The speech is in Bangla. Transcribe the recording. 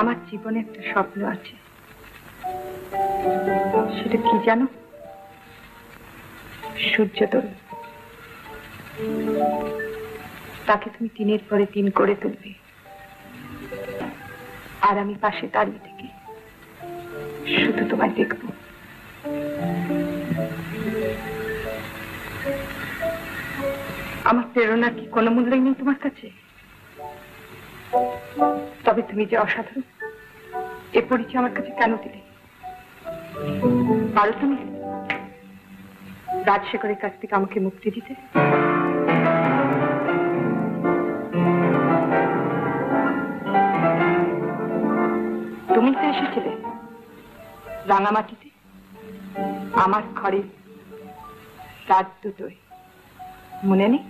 আমার জীবনে একটা স্বপ্ন আছে, সেটা কি জানো? সূর্যোদয়। তাকে তুমি দিনের পরে দিন করে তুলবে, আর আমি পাশে দাঁড়িয়ে থেকে শুধু তোমায় দেখবো। আমার প্রেরণা কি কোনো মূল্যই নেই তোমার কাছে? তবে তুমি যে অসাধারণ, এ পরিচয় আমার কাছে কেন দিলে? পারো তুমি রাজশেখরের কাছ থেকে আমাকে মুক্তি দিতে? তুমি তো এসেছিলে রাঙামাটিতে আমার ঘরে রাত দুটোয়, মনে নেই?